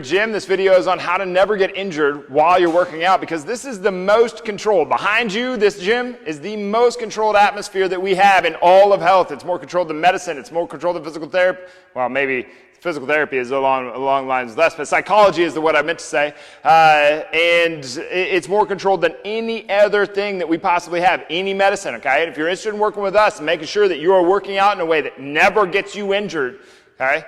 Gym, this video is on how to never get injured while you're working out, because this is the most controlled. Behind you, this gym is the most controlled atmosphere that we have in all of health. It's more controlled than medicine. It's more controlled than physical therapy. Well, maybe physical therapy is along lines less, but psychology is what I meant to say. And it's more controlled than any other thing that we possibly have, any medicine, okay? And if you're interested in working with us and making sure that you are working out in a way that never gets you injured, okay,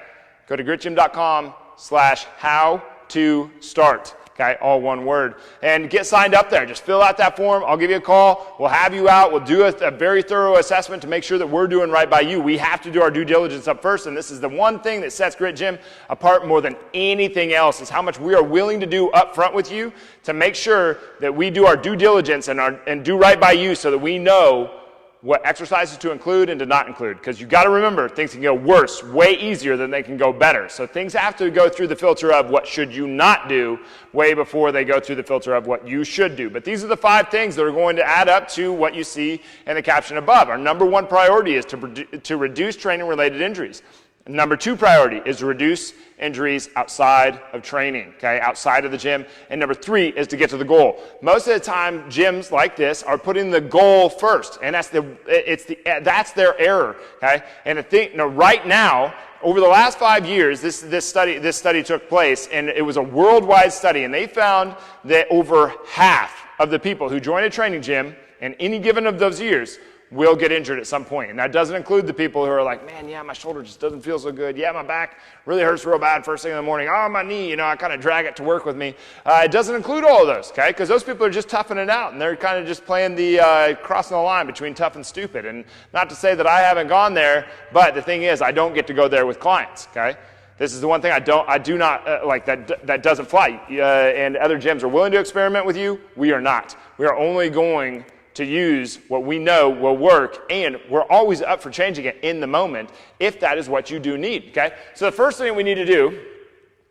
go to gritgym.com/how-to-start. Okay, all one word. And get signed up there. Just fill out that form. I'll give you a call. We'll have you out. We'll do a very thorough assessment to make sure that we're doing right by you. We have to do our due diligence up first, and this is the one thing that sets Grit Gym apart more than anything else, is how much we are willing to do up front with you to make sure that we do our due diligence and do right by you, so that we know what exercises to include and to not include. Because you've got to remember, things can go worse way easier than they can go better. So things have to go through the filter of what should you not do way before they go through the filter of what you should do. But these are the 5 things that are going to add up to what you see in the caption above. Our number 1 priority is to reduce training-related injuries. Number 2 priority is to reduce injuries outside of training, okay, outside of the gym. And number 3 is to get to the goal. Most of the time, gyms like this are putting the goal first, and that's their error, okay. And right now, over the last 5 years, this study took place, and it was a worldwide study, and they found that over half of the people who join a training gym in any given of those years will get injured at some point. And that doesn't include the people who are like, man, yeah, my shoulder just doesn't feel so good. Yeah, my back really hurts real bad first thing in the morning. Oh, my knee, I kind of drag it to work with me. It doesn't include all of those, okay? Because those people are just toughing it out, and they're kind of just playing the crossing the line between tough and stupid. And not to say that I haven't gone there, but the thing is, I don't get to go there with clients, okay? This is the one thing I do not like, that doesn't fly. And other gyms are willing to experiment with you. We are not. We are only going to use what we know will work, and we're always up for changing it in the moment if that is what you do need, okay? So the first thing we need to do,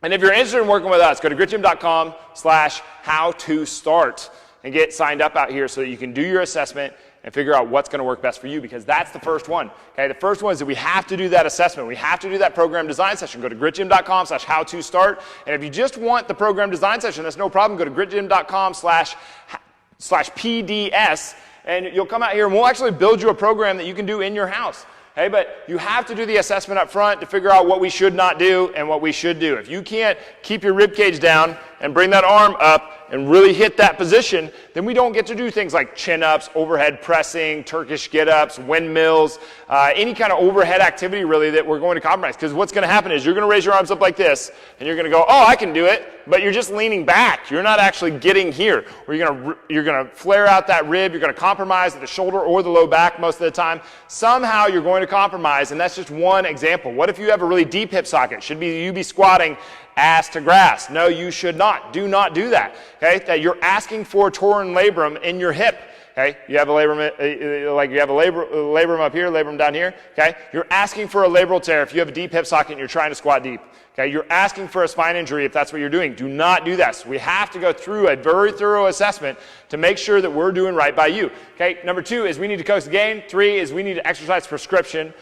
and if you're interested in working with us, go to gritgym.com/how-to-start and get signed up out here so that you can do your assessment and figure out what's going to work best for you, because that's the first one, okay? The first one is that we have to do that assessment. We have to do that program design session. Go to gritgym.com/how-to-start, and if you just want the program design session, that's no problem. Go to gritgym.com/PDS, and you'll come out here and we'll actually build you a program that you can do in your house. Okay, but you have to do the assessment up front to figure out what we should not do and what we should do. If you can't keep your rib cage down and bring that arm up and really hit that position, then we don't get to do things like chin-ups, overhead pressing, Turkish get-ups, windmills, any kind of overhead activity really that we're going to compromise. Because what's going to happen is you're going to raise your arms up like this, and you're going to go, oh, I can do it, but you're just leaning back. You're not actually getting here. Or you're going to flare out that rib. You're going to compromise at the shoulder or the low back most of the time. Somehow you're going to compromise, and that's just one example. What if you have a really deep hip socket? Should you be squatting ass to grass? No, you should not. Do not do that. Okay, that you're asking for torn labrum in your hip. Okay, you have a labrum, like you have a labrum up here, labrum down here. Okay, you're asking for a labral tear if you have a deep hip socket and you're trying to squat deep. Okay, you're asking for a spine injury if that's what you're doing. Do not do that. So we have to go through a very thorough assessment to make sure that we're doing right by you. Okay, number 2 is we need to coach the game. 3 is we need to exercise prescription.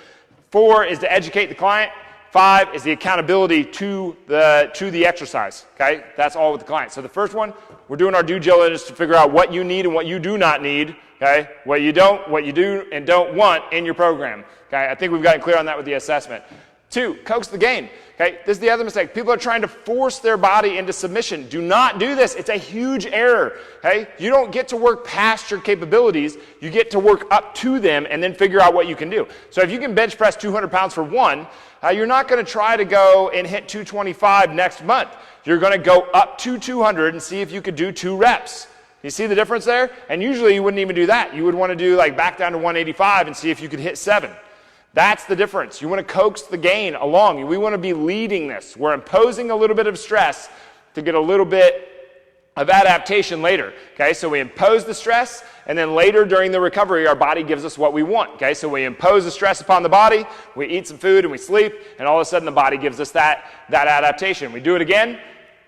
4 is to educate the client. 5 is the accountability to the exercise, okay? That's all with the client. So the first one, we're doing our due diligence to figure out what you need and what you do not need, okay? What you do and don't want in your program, okay? I think we've gotten clear on that with the assessment. 2, coax the gain, okay? This is the other mistake. People are trying to force their body into submission. Do not do this. It's a huge error, okay? You don't get to work past your capabilities. You get to work up to them and then figure out what you can do. So if you can bench press 200 pounds for one, you're not going to try to go and hit 225 next month. You're going to go up to 200 and see if you could do 2 reps. You see the difference there? And usually you wouldn't even do that. You would want to do like back down to 185 and see if you could hit 7. That's the difference. You want to coax the gain along. We want to be leading this. We're imposing a little bit of stress to get a little bit of adaptation later. Okay, so we impose the stress, and then later during the recovery, our body gives us what we want. Okay, so we impose the stress upon the body, we eat some food and we sleep, and all of a sudden the body gives us that adaptation. We do it again,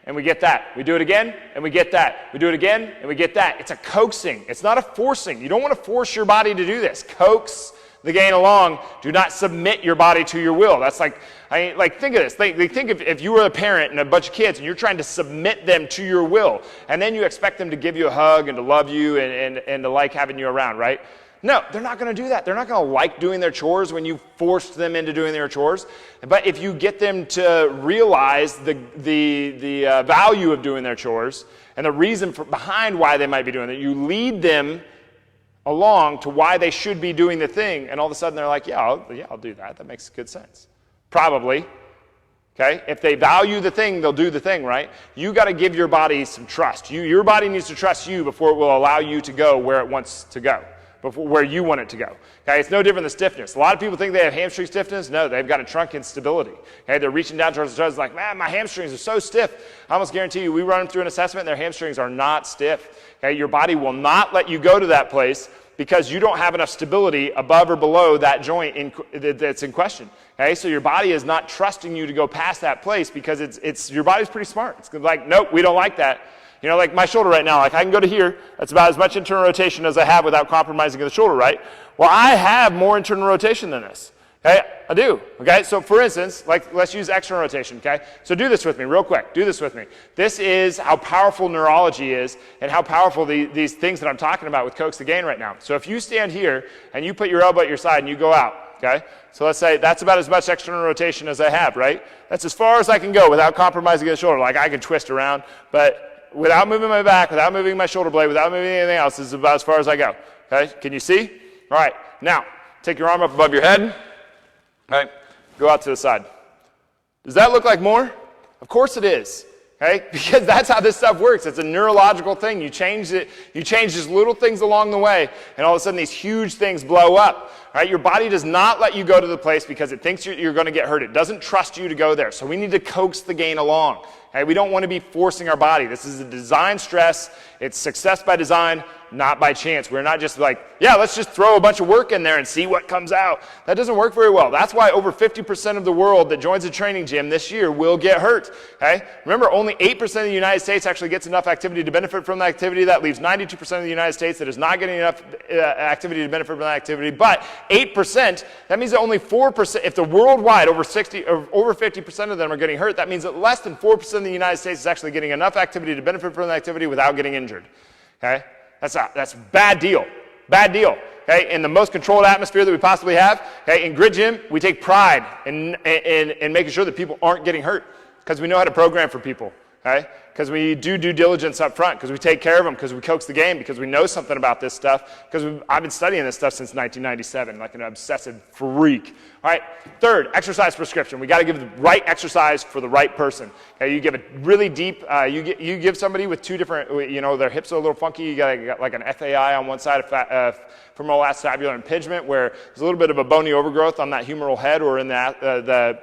and we get that. We do it again, and we get that. We do it again, and we get that. It's a coaxing. It's not a forcing. You don't want to force your body to do this. Coax the gain along. Do not submit your body to your will. That's like, think of this. Think if you were a parent and a bunch of kids and you're trying to submit them to your will, and then you expect them to give you a hug and to love you and to like having you around, right? No, they're not going to do that. They're not going to like doing their chores when you forced them into doing their chores. But if you get them to realize the value of doing their chores and the reason behind why they might be doing it, you lead them along to why they should be doing the thing, and all of a sudden they're like, yeah, I'll do that. That makes good sense. Probably. Okay? If they value the thing, they'll do the thing, right? You got to give your body some trust. Your body needs to trust you before it will allow you to go where it wants to go. Before where you want it to go. Okay, it's no different than stiffness. A lot of people think they have hamstring stiffness. No, they've got a trunk instability. Okay, they're reaching down towards the toes like, man, my hamstrings are so stiff. I almost guarantee you, we run them through an assessment, and their hamstrings are not stiff. Okay, your body will not let you go to that place because you don't have enough stability above or below that joint that's in question. Okay, so your body is not trusting you to go past that place because it's your body's pretty smart. It's like, nope, we don't like that. You know, like my shoulder right now, like I can go to here. That's about as much internal rotation as I have without compromising the shoulder, right? Well, I have more internal rotation than this. Okay, I do. Okay, so for instance, like let's use external rotation. Okay, so do this with me real quick. Do this with me. This is how powerful neurology is and how powerful these things that I'm talking about with Coax the Gain right now. So if you stand here and you put your elbow at your side and you go out, okay, so let's say that's about as much external rotation as I have, right? That's as far as I can go without compromising the shoulder. Like I can twist around, but without moving my back, without moving my shoulder blade, without moving anything else, this is about as far as I go. Okay, can you see? All right, now, take your arm up above your head. All right, go out to the side. Does that look like more? Of course it is. Okay, because that's how this stuff works. It's a neurological thing. You change it, you change just little things along the way, and all of a sudden these huge things blow up. All right, your body does not let you go to the place because it thinks you're going to get hurt. It doesn't trust you to go there. So we need to coax the gain along. Okay, we don't want to be forcing our body. This is a design stress. It's success by design, not by chance. We're not just like, yeah, let's just throw a bunch of work in there and see what comes out. That doesn't work very well. That's why over 50% of the world that joins a training gym this year will get hurt. Okay? Remember, only 8% of the United States actually gets enough activity to benefit from the activity. That leaves 92% of the United States that is not getting enough activity to benefit from that activity. But 8%, that means that only 4%, if the worldwide over 50% of them are getting hurt, that means that less than 4% of the United States is actually getting enough activity to benefit from the activity without getting injured. Okay? That's a bad deal. Bad deal. Okay? In the most controlled atmosphere that we possibly have, okay, in Grit Gym, we take pride in making sure that people aren't getting hurt because we know how to program for people. Okay? Because we do due diligence up front, because we take care of them, because we coax the game, because we know something about this stuff, because I've been studying this stuff since 1997, like an obsessive freak. All right, third, exercise prescription. We got to give the right exercise for the right person. Okay, you give a really deep, you give somebody with two different, you know, their hips are a little funky, you got like an FAI on one side of femoral acetabular impingement, where there's a little bit of a bony overgrowth on that humeral head, or in that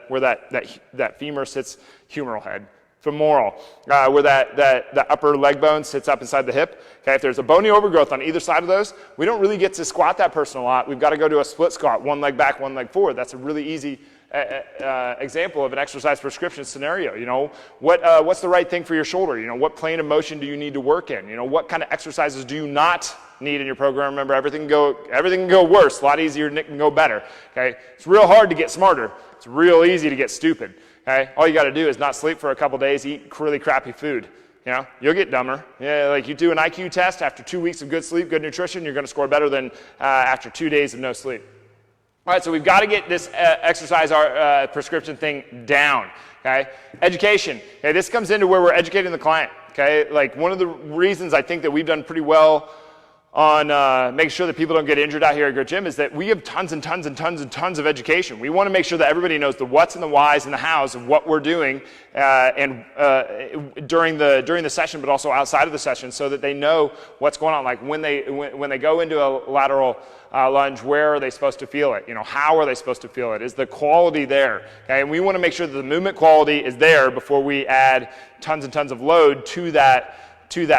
where that femur sits, humeral head. Femoral, where that upper leg bone sits up inside the hip. Okay, if there's a bony overgrowth on either side of those, we don't really get to squat that person a lot. We've got to go to a split squat, one leg back, one leg forward. That's a really easy example of an exercise prescription scenario. You know, what's the right thing for your shoulder? You know, what plane of motion do you need to work in? You know, what kind of exercises do you not need in your program? Remember, everything can go worse. A lot easier than it can go better. Okay, it's real hard to get smarter. It's real easy to get stupid. Okay, all you got to do is not sleep for a couple days, eat really crappy food. You know, you'll get dumber. Yeah, like you do an IQ test after 2 weeks of good sleep, good nutrition, you're going to score better than after 2 days of no sleep. All right, so we've got to get this exercise prescription thing down. Okay, education. Okay, this comes into where we're educating the client. Okay, like one of the reasons I think that we've done pretty well on making sure that people don't get injured out here at Grit Gym is that we have tons and tons and tons and tons of education. We want to make sure that everybody knows the what's and the whys and the hows of what we're doing during the session, but also outside of the session, so that they know what's going on. Like when they go into a lateral lunge, where are they supposed to feel it? You know, how are they supposed to feel it? Is the quality there? Okay, and we want to make sure that the movement quality is there before we add tons and tons of load to that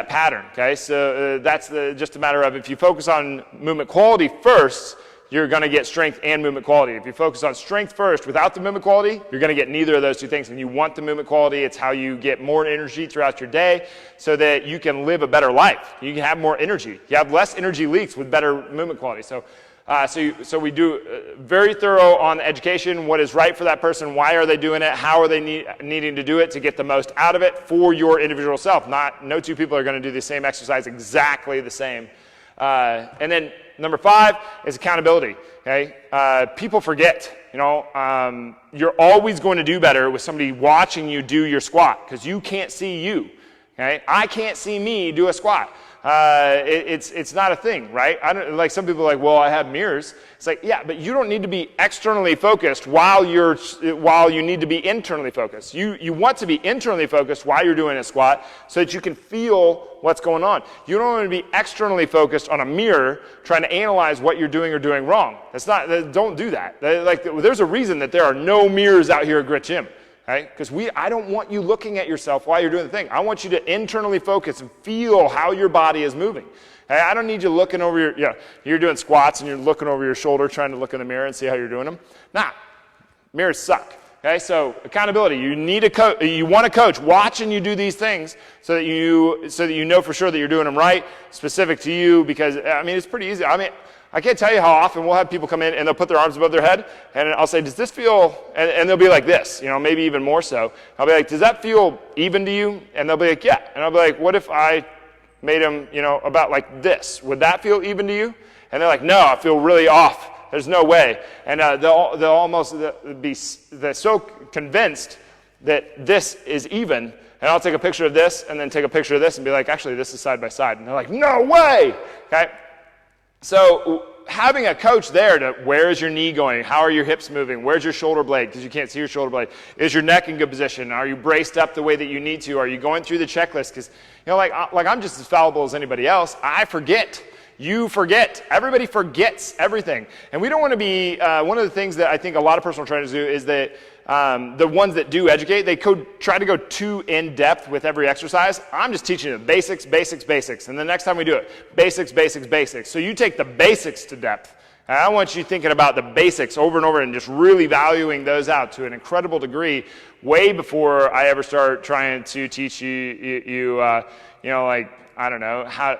pattern. Okay, so that's just a matter of, if you focus on movement quality first, you're going to get strength and movement quality. If you focus on strength first without the movement quality, you're going to get neither of those two things. And you want the movement quality. It's how you get more energy throughout your day so that you can live a better life. You can have more energy. You have less energy leaks with better movement quality. So So we do very thorough on the education, what is right for that person, why are they doing it, how are they needing to do it to get the most out of it for your individual self. No two people are going to do the same exercise exactly the same. And then number 5 is accountability. Okay, people forget. You're always going to do better with somebody watching you do your squat because you can't see you. Okay, I can't see me do a squat. It's not a thing, right? Like some people are like, well, I have mirrors. It's like, yeah, but you don't need to be externally focused while you need to be internally focused. You want to be internally focused while you're doing a squat so that you can feel what's going on. You don't want to be externally focused on a mirror trying to analyze what you're doing or doing wrong. Don't do that. There's a reason that there are no mirrors out here at Grit Gym. Right? Because I don't want you looking at yourself while you're doing the thing. I want you to internally focus and feel how your body is moving. Okay? I don't need you looking over you're doing squats and you're looking over your shoulder trying to look in the mirror and see how you're doing them. Nah, mirrors suck. Okay? So accountability. You want a coach watching you do these things so that you know for sure that you're doing them right, specific to you. Because it's pretty easy. I can't tell you how often we'll have people come in and they'll put their arms above their head and I'll say, does this feel, and they'll be like this, maybe even more so. I'll be like, does that feel even to you? And they'll be like, yeah. And I'll be like, what if I made them, about like this? Would that feel even to you? And they're like, no, I feel really off. There's no way. And they're so convinced that this is even. And I'll take a picture of this and then take a picture of this and be like, actually, this is side by side. And they're like, no way. Okay. So having a coach there to where is your knee going? How are your hips moving? Where's your shoulder blade? Because you can't see your shoulder blade. Is your neck in good position? Are you braced up the way that you need to? Are you going through the checklist? Because like I'm just as fallible as anybody else. I forget. You forget. Everybody forgets everything. And we don't want to be, one of the things that I think a lot of personal trainers do is that the ones that do educate, they try to go too in-depth with every exercise. I'm just teaching you the basics, basics, basics. And the next time we do it, basics, basics, basics. So you take the basics to depth. And I want you thinking about the basics over and over and just really valuing those out to an incredible degree way before I ever start trying to teach you I don't know, how...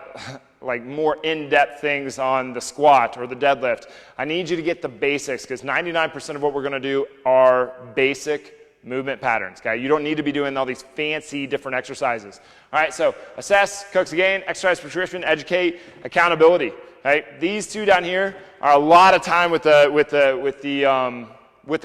like more in-depth things on the squat or the deadlift. I need you to get the basics because 99% of what we're going to do are basic movement patterns. Okay, you don't need to be doing all these fancy different exercises. All right, so assess, coax again, exercise prescription, educate, accountability. Right, these two down here are a lot of time with the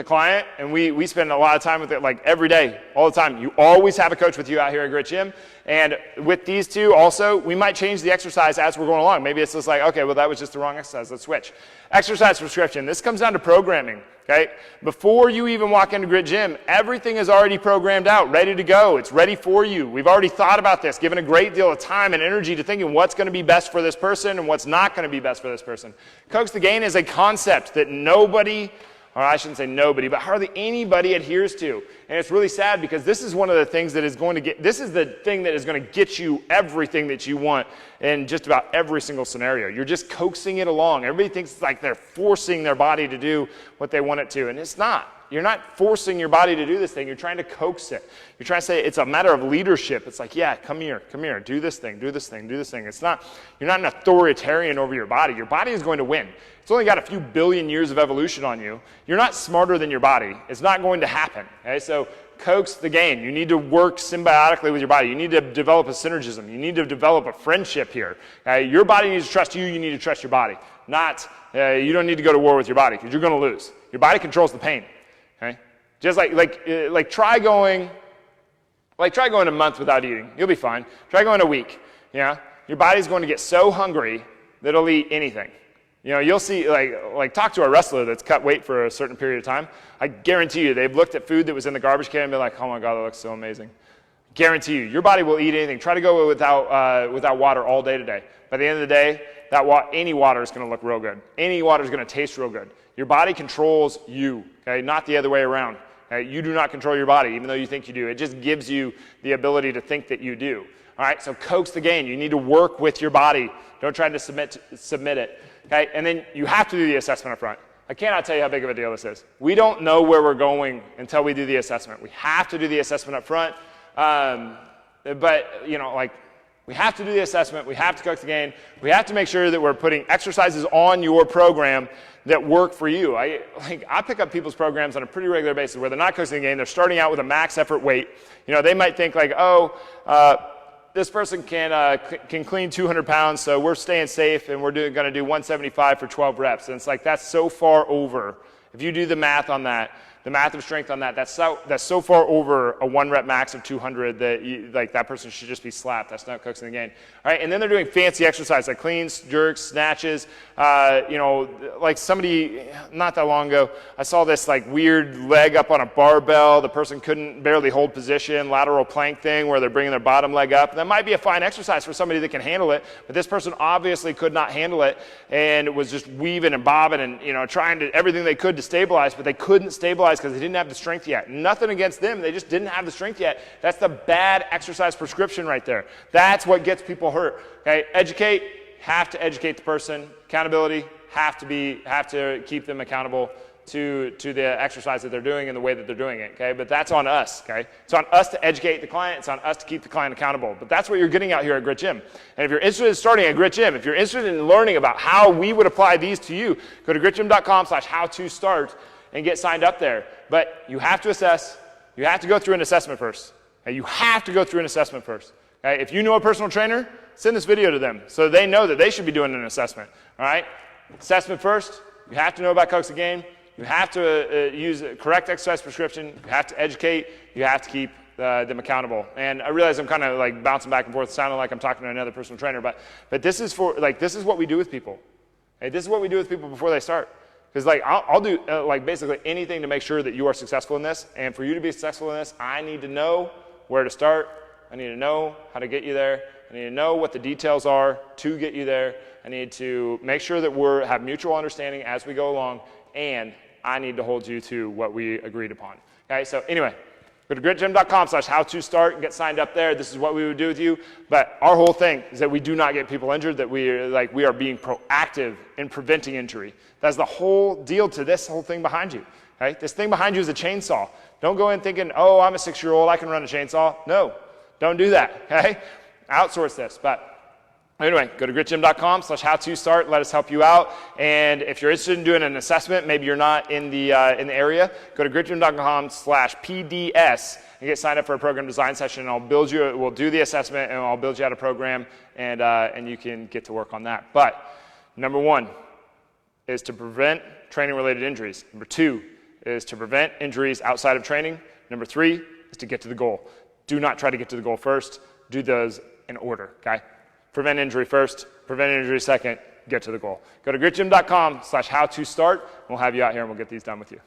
client, and we spend a lot of time with it like every day, all the time. You always have a coach with you out here at Grit Gym. And with these two also, we might change the exercise as we're going along. Maybe it's just like, okay, well, that was just the wrong exercise. Let's switch. Exercise prescription. This comes down to programming. Okay? Before you even walk into Grit Gym, everything is already programmed out, ready to go. It's ready for you. We've already thought about this, given a great deal of time and energy to thinking what's going to be best for this person and what's not going to be best for this person. Coax the Gain is a concept that nobody, or I shouldn't say nobody, but hardly anybody adheres to. And it's really sad because this is one of the things that is going to this is the thing that is going to get you everything that you want in just about every single scenario. You're just coaxing it along. Everybody thinks it's like they're forcing their body to do what they want it to, and it's not. You're not forcing your body to do this thing. You're trying to coax it. You're trying to say it's a matter of leadership. It's like, yeah, come here, do this thing, do this thing, do this thing. It's not, you're not an authoritarian over your body. Your body is going to win. It's only got a few billion years of evolution on you. You're not smarter than your body. It's not going to happen. Okay? So coax the gain. You need to work symbiotically with your body. You need to develop a synergism. You need to develop a friendship here. Your body needs to trust you. You need to trust your body. Not, you don't need to go to war with your body because you're going to lose. Your body controls the pain. Okay? Just try going a month without eating. You'll be fine. Try going a week. Yeah? Your body's going to get so hungry that it'll eat anything. You'll see, talk to a wrestler that's cut weight for a certain period of time. I guarantee you, they've looked at food that was in the garbage can and been like, oh my God, that looks so amazing. Guarantee you, your body will eat anything. Try to go without water all day today. By the end of the day, any water is going to look real good. Any water is going to taste real good. Your body controls you, okay? Not the other way around. Okay? You do not control your body, even though you think you do. It just gives you the ability to think that you do. All right, so coax the gain. You need to work with your body. Don't try to submit it. Okay, and then you have to do the assessment up front. I cannot tell you how big of a deal this is. We don't know where we're going until we do the assessment. We have to do the assessment up front. But, we We have to do the assessment. We have to cook the game. We have to make sure that we're putting exercises on your program that work for you. I pick up people's programs on a pretty regular basis where they're not cooking the game. They're starting out with a max effort weight. You know, they might think like, this person can clean 200 pounds, so we're staying safe, and we're going to do 175 for 12 reps. And it's like, that's so far over. If you do the math on that, the math of strength on that, that's so far over a 1 rep max of 200 that that person should just be slapped. That's not cooking the game. All right, and then they're doing fancy exercise like cleans, jerks, snatches. You know, like somebody not that long ago, I saw this like weird leg up on a barbell. The person couldn't barely hold position, lateral plank thing where they're bringing their bottom leg up. That might be a fine exercise for somebody that can handle it, but this person obviously could not handle it and was just weaving and bobbing and, you know, trying to everything they could to stabilize, but they couldn't stabilize because they didn't have the strength yet. Nothing against them. They just didn't have the strength yet. That's the bad exercise prescription right there. That's what gets people hurt. Okay? Educate, have to educate the person. Accountability, have to keep them accountable to the exercise that they're doing and the way that they're doing it. Okay? But that's on us. Okay? It's on us to educate the client. It's on us to keep the client accountable. But that's what you're getting out here at Grit Gym. And if you're interested in starting a Grit Gym, if you're interested in learning about how we would apply these to you, go to gritgym.com/how-to-start and get signed up there. But you have to assess. You have to go through an assessment first. Okay? You have to go through an assessment first. Okay? If you know a personal trainer, send this video to them so they know that they should be doing an assessment. All right? Assessment first. You have to know about Coach the Game. You have to use a correct exercise prescription. You have to educate. You have to keep them accountable. And I realize I'm kind of like bouncing back and forth, sounding like I'm talking to another personal trainer, but this is this is what we do with people. Okay? This is what we do with people before they start. Because like I'll do like basically anything to make sure that you are successful in this. And for you to be successful in this, I need to know where to start. I need to know how to get you there. I need to know what the details are to get you there. I need to make sure that we have mutual understanding as we go along. And I need to hold you to what we agreed upon. Okay, so anyway, go to gritgym.com/how-to-start and get signed up there. This is what we would do with you. But our whole thing is that we do not get people injured, that we are being proactive in preventing injury. That's the whole deal to this whole thing behind you. Okay? This thing behind you is a chainsaw. Don't go in thinking, oh, I'm a 6-year-old, I can run a chainsaw. No, don't do that. Okay? Outsource this. But anyway, go to gritgym.com/how-to-start. Let us help you out. And if you're interested in doing an assessment, maybe you're not in the area, go to gritgym.com/PDS and get signed up for a program design session. And we'll do the assessment, and I'll build you out a program, and you can get to work on that. But number 1 is to prevent training-related injuries. Number 2 is to prevent injuries outside of training. Number 3 is to get to the goal. Do not try to get to the goal first. Do those in order. Okay? Prevent injury first, prevent injury second, get to the goal. Go to gritgym.com/how-to-start, and we'll have you out here and we'll get these done with you.